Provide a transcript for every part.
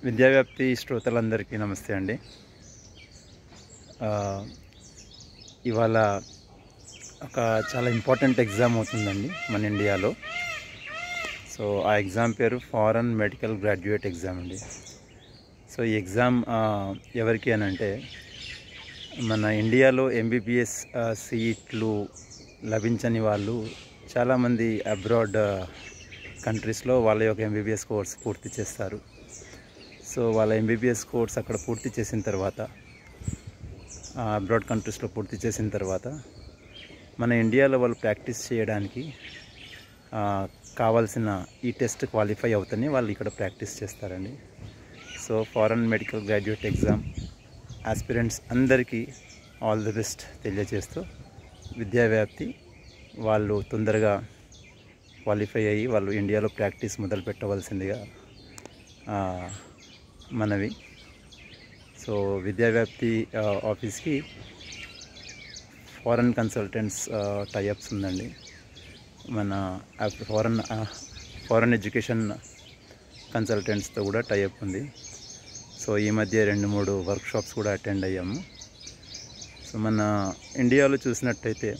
విద్యావ్యాప్తి శ్రోతలందరికీ నమస్తే అండి. ఇవాళ ఒక చాలా ఇంపార్టెంట్ ఎగ్జామ్ అవుతుందండి మన ఇండియాలో. సో ఆ ఎగ్జామ్ పేరు ఫారెన్ మెడికల్ గ్రాడ్యుయేట్ ఎగ్జామ్ అండి. సో ఈ ఎగ్జామ్ ఎవరికి అని అంటే, మన ఇండియాలో ఎంబీబీఎస్ సీట్లు లభించని వాళ్ళు చాలామంది అబ్రాడ్ కంట్రీస్లో వాళ్ళ యొక్క ఎంబీబీఎస్ కోర్స్ పూర్తి చేస్తారు. సో వాళ్ళ ఎంబీబీఎస్ కోర్స్ అక్కడ పూర్తి చేసిన తర్వాత, అబ్రాడ్ కంట్రీస్లో పూర్తి చేసిన తర్వాత మన ఇండియాలో వాళ్ళు ప్రాక్టీస్ చేయడానికి కావాల్సిన ఈ టెస్ట్ క్వాలిఫై అవుతని వాళ్ళు ఇక్కడ ప్రాక్టీస్ చేస్తారండి. So foreign medical graduate exam aspirants అందరికీ ఆల్ ది బెస్ట్ తెలియజేస్తూ, విద్యావ్యాప్తి వాళ్ళు తొందరగా క్వాలిఫై అయ్యి వాళ్ళు ఇండియాలో ప్రాక్టీస్ మొదలు పెట్టవలసిందిగా మనవి. సో విద్యావ్యాప్తి ఆఫీస్కి ఫారెన్ కన్సల్టెంట్స్ టైఅప్స్ ఉందండి. మన ఫారెన్ ఎడ్యుకేషన్ కన్సల్టెంట్స్తో కూడా టైఅప్ ఉంది. సో ఈ మధ్య 2-3 వర్క్షాప్స్ కూడా అటెండ్ అయ్యాము. సో మన ఇండియాలో చూసినట్టయితే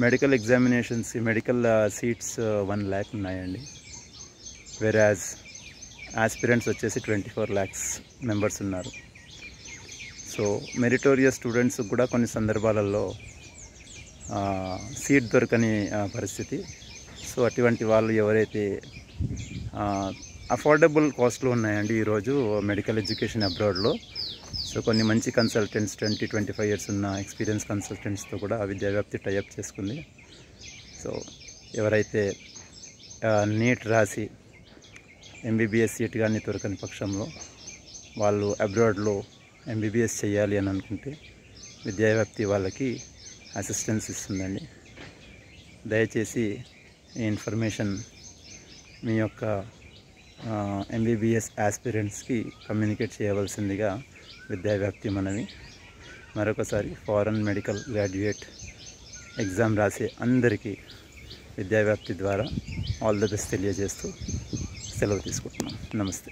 medical examinations, medical seats 1 lakh ఉన్నాయండి. వెరాజ్ ఆస్పిరెంట్స్ వచ్చేసి 24 lakhs మెంబర్స్ ఉన్నారు. సో మెరిటోరియస్ స్టూడెంట్స్ కూడా కొన్ని సందర్భాలలో సీట్ దొరకని పరిస్థితి. సో అటువంటి వాళ్ళు ఎవరైతే అఫోర్డబుల్ కాస్ట్లో ఉన్నాయండి ఈరోజు మెడికల్ ఎడ్యుకేషన్ అబ్రాడ్లో. సో కొన్ని మంచి కన్సల్టెంట్స్ 20-25 years ఉన్న ఎక్స్పీరియన్స్ కన్సల్టెంట్స్తో కూడా విద్యావ్యాప్తి టైఅప్ చేసుకుంది. సో ఎవరైతే నీట్ రాసి ఎంబీబీఎస్ సీట్ కానీ దొరకని పక్షంలో వాళ్ళు అబ్రాడ్లో ఎంబీబీఎస్ చేయాలి అని అనుకుంటే విద్యావ్యాప్తి వాళ్ళకి అసిస్టెన్స్ ఇస్తుందండి. దయచేసి ఈ ఇన్ఫర్మేషన్ మీ యొక్క ఎంబీబీఎస్ ఆస్పిరెంట్స్కి కమ్యూనికేట్ చేయవలసిందిగా విద్యావ్యాప్తి మనవి. మరొకసారి ఫారెన్ మెడికల్ గ్రాడ్యుయేట్ ఎగ్జామ్ రాసే అందరికీ విద్యావ్యాప్తి ద్వారా ఆల్ ది బెస్ట్ తెలియజేస్తూ సెలవు తీసుకుంటున్నాం. నమస్తే.